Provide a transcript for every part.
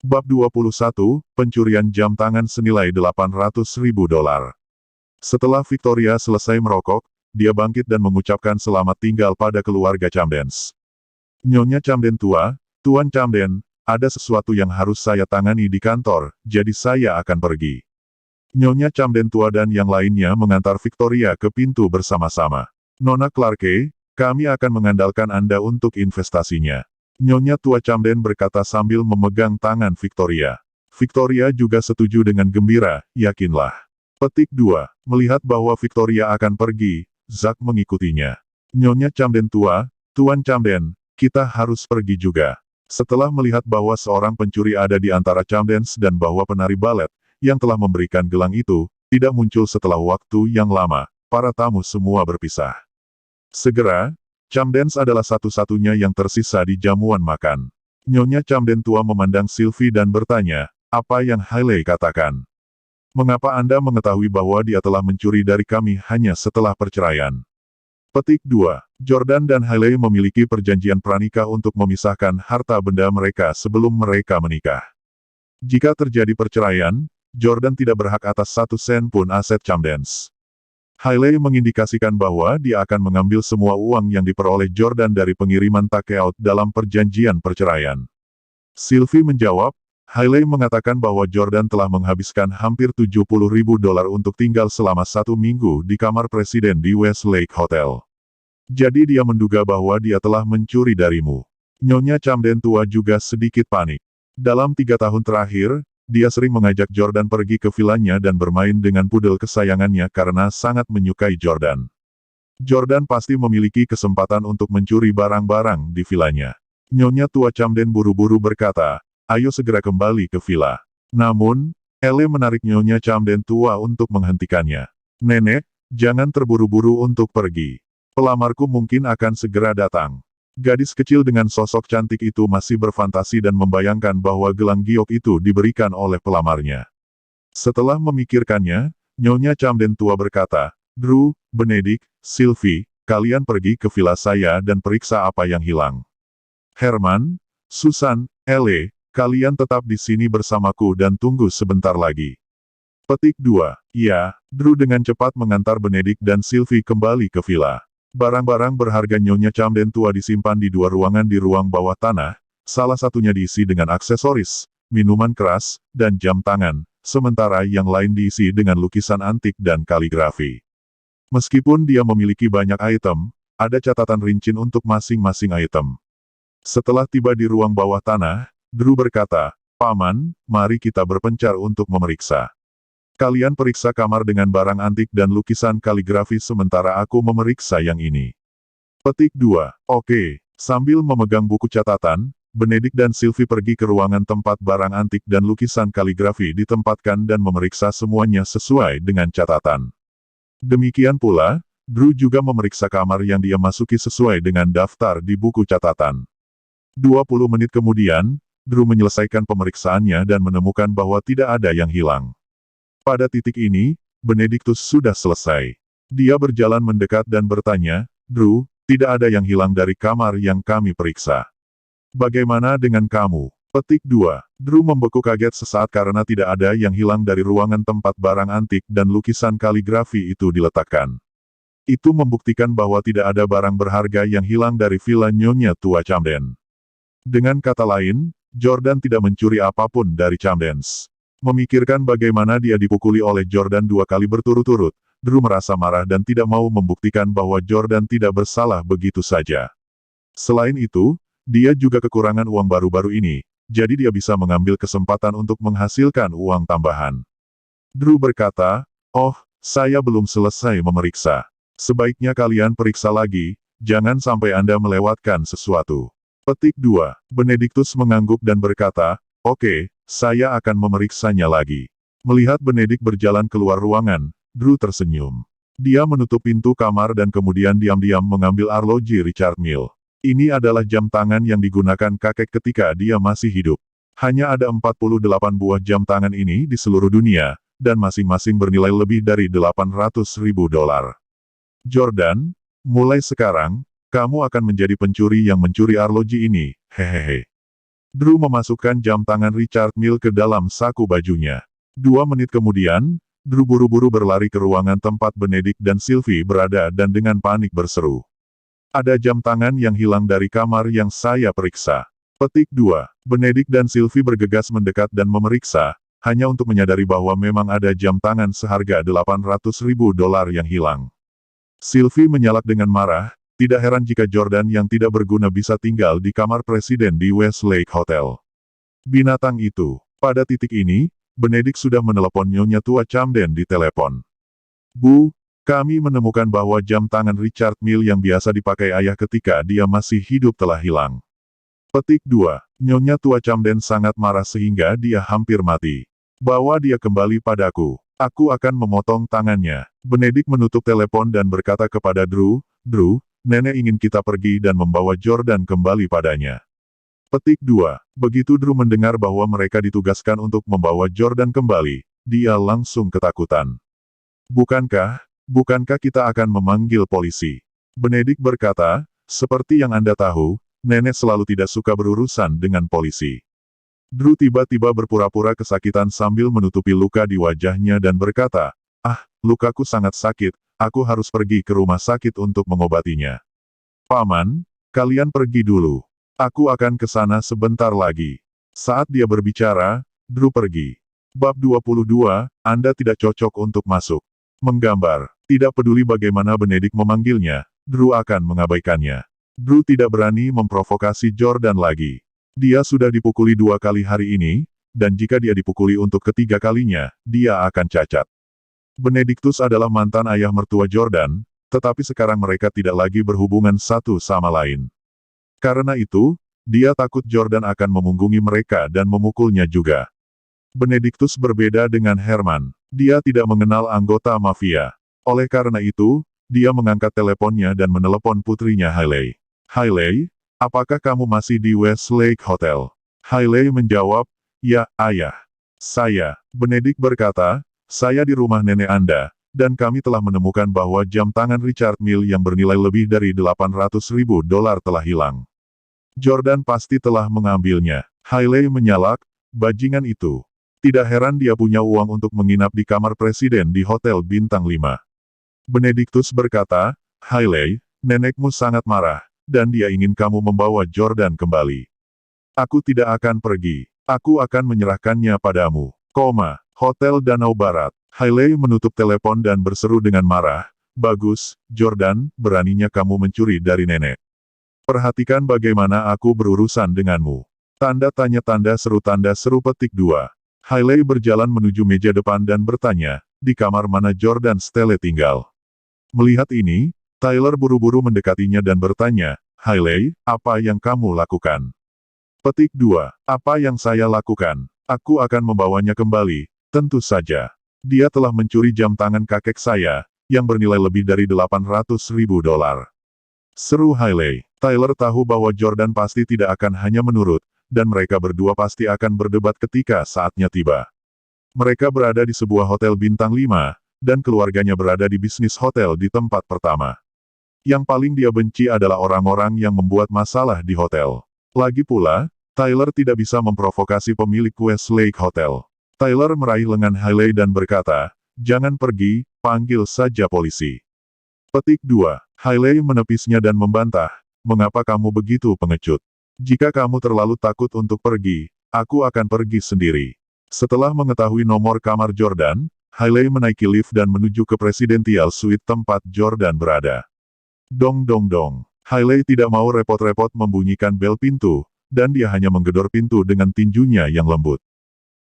Bab 21, Pencurian Jam Tangan Senilai $800.000. Setelah Victoria selesai merokok, dia bangkit dan mengucapkan selamat tinggal pada keluarga Camdens. Nyonya Camden tua, Tuan Camden, ada sesuatu yang harus saya tangani di kantor, jadi saya akan pergi. Nyonya Camden tua dan yang lainnya mengantar Victoria ke pintu bersama-sama. Nona Clarke, kami akan mengandalkan Anda untuk investasinya. Nyonya tua Camden berkata sambil memegang tangan Victoria. Victoria juga setuju dengan gembira, yakinlah. Petik 2. Melihat bahwa Victoria akan pergi, Zack mengikutinya. Nyonya Camden tua, Tuan Camden, kita harus pergi juga. Setelah melihat bahwa seorang pencuri ada di antara Camdens dan bahwa penari balet, yang telah memberikan gelang itu, tidak muncul setelah waktu yang lama, para tamu semua berpisah. Segera, Camdens adalah satu-satunya yang tersisa di jamuan makan. Nyonya Camden tua memandang Sylvie dan bertanya, apa yang Hailey katakan? Mengapa Anda mengetahui bahwa dia telah mencuri dari kami hanya setelah perceraian? Petik 2. Jordan dan Hailey memiliki perjanjian pranikah untuk memisahkan harta benda mereka sebelum mereka menikah. Jika terjadi perceraian, Jordan tidak berhak atas 1 sen pun aset Camdens. Hailey mengindikasikan bahwa dia akan mengambil semua uang yang diperoleh Jordan dari pengiriman takeout dalam perjanjian perceraian. Sylvie menjawab, Hailey mengatakan bahwa Jordan telah menghabiskan hampir $70.000 untuk tinggal selama 1 minggu di kamar presiden di Westlake Hotel. Jadi dia menduga bahwa dia telah mencuri darimu. Nyonya Camden tua juga sedikit panik. Dalam 3 tahun terakhir, dia sering mengajak Jordan pergi ke vilanya dan bermain dengan pudel kesayangannya karena sangat menyukai Jordan. Jordan pasti memiliki kesempatan untuk mencuri barang-barang di vilanya. Nyonya tua Camden buru-buru berkata, ayo segera kembali ke villa. Namun, Elle menarik Nyonya Camden tua untuk menghentikannya. Nenek, jangan terburu-buru untuk pergi. Pelamarku mungkin akan segera datang. Gadis kecil dengan sosok cantik itu masih berfantasi dan membayangkan bahwa gelang giok itu diberikan oleh pelamarnya. Setelah memikirkannya, Nyonya Camden tua berkata, Drew, Benedict, Sylvie, kalian pergi ke villa saya dan periksa apa yang hilang. Herman, Susan, Elle, kalian tetap di sini bersamaku dan tunggu sebentar lagi. Petik 2. Ya, Drew dengan cepat mengantar Benedict dan Sylvie kembali ke villa. Barang-barang berharga Nyonya Camden tua disimpan di 2 ruangan di ruang bawah tanah, salah satunya diisi dengan aksesoris, minuman keras, dan jam tangan, sementara yang lain diisi dengan lukisan antik dan kaligrafi. Meskipun dia memiliki banyak item, ada catatan rincian untuk masing-masing item. Setelah tiba di ruang bawah tanah, Drew berkata, Paman, mari kita berpencar untuk memeriksa. Kalian periksa kamar dengan barang antik dan lukisan kaligrafi sementara aku memeriksa yang ini. Petik 2. Oke. Sambil memegang buku catatan, Benedict dan Sylvie pergi ke ruangan tempat barang antik dan lukisan kaligrafi ditempatkan dan memeriksa semuanya sesuai dengan catatan. Demikian pula, Drew juga memeriksa kamar yang dia masuki sesuai dengan daftar di buku catatan. 20 menit kemudian, Drew menyelesaikan pemeriksaannya dan menemukan bahwa tidak ada yang hilang. Pada titik ini, Benedictus sudah selesai. Dia berjalan mendekat dan bertanya, Drew, tidak ada yang hilang dari kamar yang kami periksa. Bagaimana dengan kamu? Petik 2. Drew membekuk kaget sesaat karena tidak ada yang hilang dari ruangan tempat barang antik dan lukisan kaligrafi itu diletakkan. Itu membuktikan bahwa tidak ada barang berharga yang hilang dari villa Nyonya tua Camden. Dengan kata lain, Jordan tidak mencuri apapun dari Camdens. Memikirkan bagaimana dia dipukuli oleh Jordan 2 kali berturut-turut, Drew merasa marah dan tidak mau membuktikan bahwa Jordan tidak bersalah begitu saja. Selain itu, dia juga kekurangan uang baru-baru ini, jadi dia bisa mengambil kesempatan untuk menghasilkan uang tambahan. Drew berkata, oh, saya belum selesai memeriksa. Sebaiknya kalian periksa lagi, jangan sampai Anda melewatkan sesuatu. Petik 2. Benedictus mengangguk dan berkata, oke, saya akan memeriksanya lagi. Melihat Benedict berjalan keluar ruangan, Drew tersenyum. Dia menutup pintu kamar dan kemudian diam-diam mengambil arloji Richard Mille. Ini adalah jam tangan yang digunakan kakek ketika dia masih hidup. Hanya ada 48 buah jam tangan ini di seluruh dunia, dan masing-masing bernilai lebih dari $800.000. Jordan, mulai sekarang, kamu akan menjadi pencuri yang mencuri arloji ini, hehehe. Drew memasukkan jam tangan Richard Mille ke dalam saku bajunya. 2 menit kemudian, Drew buru-buru berlari ke ruangan tempat Benedict dan Sylvie berada dan dengan panik berseru. Ada jam tangan yang hilang dari kamar yang saya periksa. Petik 2. Benedict dan Sylvie bergegas mendekat dan memeriksa, hanya untuk menyadari bahwa memang ada jam tangan seharga $800.000 yang hilang. Sylvie menyalak dengan marah, tidak heran jika Jordan yang tidak berguna bisa tinggal di kamar presiden di Westlake Hotel. Binatang itu. Pada titik ini, Benedict sudah menelepon Nyonya Tua Camden di telepon. Bu, kami menemukan bahwa jam tangan Richard Mille yang biasa dipakai ayah ketika dia masih hidup telah hilang. Petik 2. Nyonya Tua Camden sangat marah sehingga dia hampir mati. Bawa dia kembali padaku. Aku akan memotong tangannya. Benedict menutup telepon dan berkata kepada Drew, Drew, nenek ingin kita pergi dan membawa Jordan kembali padanya. Petik 2. Begitu Drew mendengar bahwa mereka ditugaskan untuk membawa Jordan kembali, dia langsung ketakutan. Bukankah kita akan memanggil polisi? Benedict berkata, seperti yang Anda tahu, nenek selalu tidak suka berurusan dengan polisi. Drew tiba-tiba berpura-pura kesakitan sambil menutupi luka di wajahnya dan berkata, lukaku sangat sakit, aku harus pergi ke rumah sakit untuk mengobatinya. Paman, kalian pergi dulu. Aku akan ke sana sebentar lagi. Saat dia berbicara, Drew pergi. Bab 22, Anda tidak cocok untuk masuk. Menggambar, tidak peduli bagaimana Benedict memanggilnya, Drew akan mengabaikannya. Drew tidak berani memprovokasi Jordan lagi. Dia sudah dipukuli 2 kali hari ini, dan jika dia dipukuli untuk ketiga kalinya, dia akan cacat. Benedictus adalah mantan ayah mertua Jordan, tetapi sekarang mereka tidak lagi berhubungan satu sama lain. Karena itu, dia takut Jordan akan memunggungi mereka dan memukulnya juga. Benedictus berbeda dengan Herman. Dia tidak mengenal anggota mafia. Oleh karena itu, dia mengangkat teleponnya dan menelepon putrinya Hailey. Hailey, apakah kamu masih di Westlake Hotel? Hailey menjawab, ya, ayah. Saya, Benedict berkata, saya di rumah nenek Anda, dan kami telah menemukan bahwa jam tangan Richard Mille yang bernilai lebih dari $800.000 telah hilang. Jordan pasti telah mengambilnya. Hailey menyalak, bajingan itu. Tidak heran dia punya uang untuk menginap di kamar presiden di Hotel Bintang 5. Benedictus berkata, Hailey, nenekmu sangat marah, dan dia ingin kamu membawa Jordan kembali. Aku tidak akan pergi. Aku akan menyerahkannya padamu. Hotel Danau Barat. Hailey menutup telepon dan berseru dengan marah, bagus, Jordan, beraninya kamu mencuri dari nenek. Perhatikan bagaimana aku berurusan denganmu. Tanda seru petik 2. Hailey berjalan menuju meja depan dan bertanya, di kamar mana Jordan Stelle tinggal. Melihat ini, Tyler buru-buru mendekatinya dan bertanya, Hailey, apa yang kamu lakukan? Petik 2. Apa yang saya lakukan? Aku akan membawanya kembali, tentu saja. Dia telah mencuri jam tangan kakek saya, yang bernilai lebih dari $800.000. Seru Hailey. Tyler tahu bahwa Jordan pasti tidak akan hanya menurut, dan mereka berdua pasti akan berdebat ketika saatnya tiba. Mereka berada di sebuah hotel bintang 5, dan keluarganya berada di bisnis hotel di tempat pertama. Yang paling dia benci adalah orang-orang yang membuat masalah di hotel. Lagi pula, Tyler tidak bisa memprovokasi pemilik Westlake Hotel. Tyler meraih lengan Hailey dan berkata, jangan pergi, panggil saja polisi. Petik 2. Hailey menepisnya dan membantah, mengapa kamu begitu pengecut? Jika kamu terlalu takut untuk pergi, aku akan pergi sendiri. Setelah mengetahui nomor kamar Jordan, Hailey menaiki lift dan menuju ke Presidential Suite tempat Jordan berada. Dong dong dong. Hailey tidak mau repot-repot membunyikan bel pintu, dan dia hanya menggedor pintu dengan tinjunya yang lembut.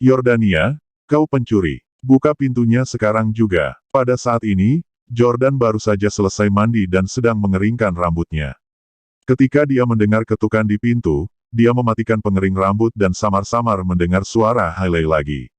Yordania, kau pencuri. Buka pintunya sekarang juga. Pada saat ini, Jordan baru saja selesai mandi dan sedang mengeringkan rambutnya. Ketika dia mendengar ketukan di pintu, dia mematikan pengering rambut dan samar-samar mendengar suara Hailey lagi.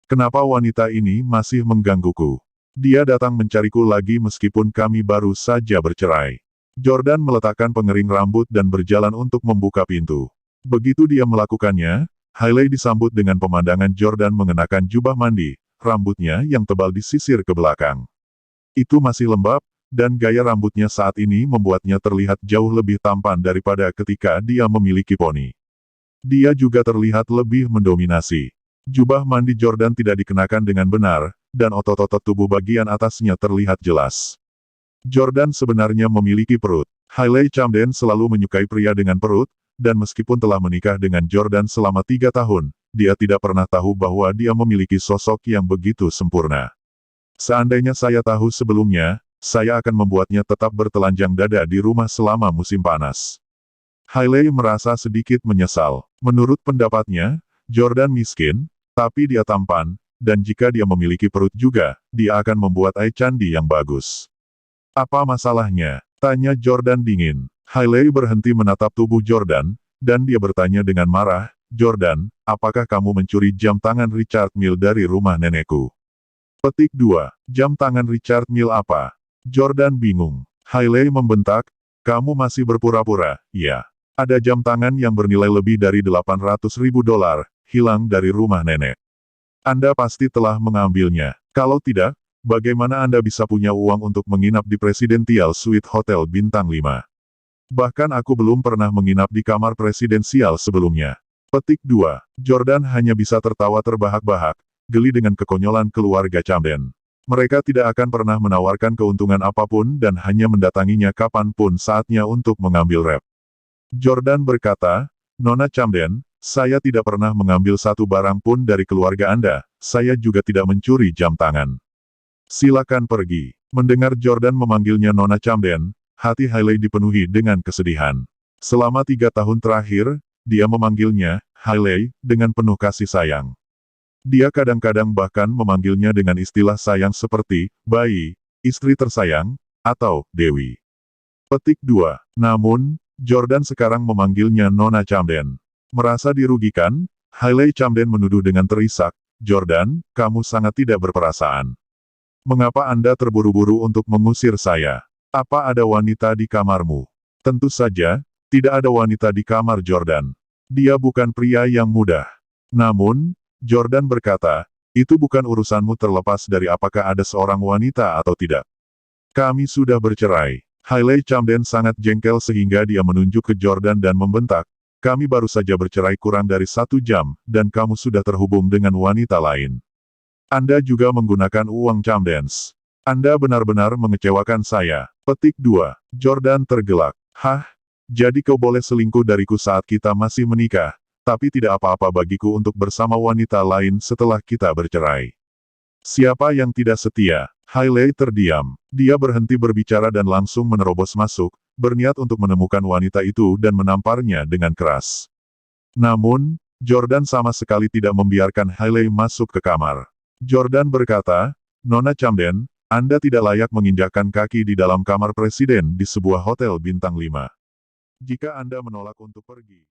Kenapa wanita ini masih menggangguku? Dia datang mencariku lagi meskipun kami baru saja bercerai. Jordan meletakkan pengering rambut dan berjalan untuk membuka pintu. Begitu dia melakukannya, Hailey disambut dengan pemandangan Jordan mengenakan jubah mandi, rambutnya yang tebal disisir ke belakang. Itu masih lembab, dan gaya rambutnya saat ini membuatnya terlihat jauh lebih tampan daripada ketika dia memiliki poni. Dia juga terlihat lebih mendominasi. Jubah mandi Jordan tidak dikenakan dengan benar, dan otot-otot tubuh bagian atasnya terlihat jelas. Jordan sebenarnya memiliki perut. Hailey Camden selalu menyukai pria dengan perut, dan meskipun telah menikah dengan Jordan selama 3 tahun, dia tidak pernah tahu bahwa dia memiliki sosok yang begitu sempurna. Seandainya saya tahu sebelumnya, saya akan membuatnya tetap bertelanjang dada di rumah selama musim panas. Hailey merasa sedikit menyesal. Menurut pendapatnya, Jordan miskin, tapi dia tampan, dan jika dia memiliki perut juga, dia akan membuat eye candy yang bagus. Apa masalahnya? Tanya Jordan dingin. Hailey berhenti menatap tubuh Jordan, dan dia bertanya dengan marah, Jordan, apakah kamu mencuri jam tangan Richard Mille dari rumah nenekku? Petik 2. Jam tangan Richard Mille apa? Jordan bingung. Hailey membentak, kamu masih berpura-pura, ya. Ada jam tangan yang bernilai lebih dari $800.000, hilang dari rumah nenek. Anda pasti telah mengambilnya. Kalau tidak, bagaimana Anda bisa punya uang untuk menginap di Presidential Suite Hotel Bintang 5? Bahkan aku belum pernah menginap di kamar presidensial sebelumnya. Petik 2. Jordan hanya bisa tertawa terbahak-bahak, geli dengan kekonyolan keluarga Camden. Mereka tidak akan pernah menawarkan keuntungan apapun dan hanya mendatanginya kapanpun saatnya untuk mengambil rep. Jordan berkata, Nona Camden, saya tidak pernah mengambil satu barang pun dari keluarga Anda, saya juga tidak mencuri jam tangan. Silakan pergi. Mendengar Jordan memanggilnya Nona Camden, hati Hailey dipenuhi dengan kesedihan. Selama 3 tahun terakhir, dia memanggilnya, Hailey, dengan penuh kasih sayang. Dia kadang-kadang bahkan memanggilnya dengan istilah sayang seperti, bayi, istri tersayang, atau Dewi. Petik 2. Namun, Jordan sekarang memanggilnya Nona Camden. Merasa dirugikan, Hailey Camden menuduh dengan terisak, Jordan, kamu sangat tidak berperasaan. Mengapa Anda terburu-buru untuk mengusir saya? Apa ada wanita di kamarmu? Tentu saja, tidak ada wanita di kamar Jordan. Dia bukan pria yang mudah. Namun, Jordan berkata, itu bukan urusanmu terlepas dari apakah ada seorang wanita atau tidak. Kami sudah bercerai. Hailey Camden sangat jengkel sehingga dia menunjuk ke Jordan dan membentak, kami baru saja bercerai kurang dari 1 jam, dan kamu sudah terhubung dengan wanita lain. Anda juga menggunakan uang Camdens. Anda benar-benar mengecewakan saya. Petik 2. Jordan tergelak. Hah? Jadi kau boleh selingkuh dariku saat kita masih menikah, tapi tidak apa-apa bagiku untuk bersama wanita lain setelah kita bercerai. Siapa yang tidak setia? Hailey terdiam. Dia berhenti berbicara dan langsung menerobos masuk, berniat untuk menemukan wanita itu dan menamparnya dengan keras. Namun, Jordan sama sekali tidak membiarkan Hailey masuk ke kamar. Jordan berkata, Nona Camden, Anda tidak layak menginjakkan kaki di dalam kamar presiden di sebuah hotel bintang 5. Jika Anda menolak untuk pergi,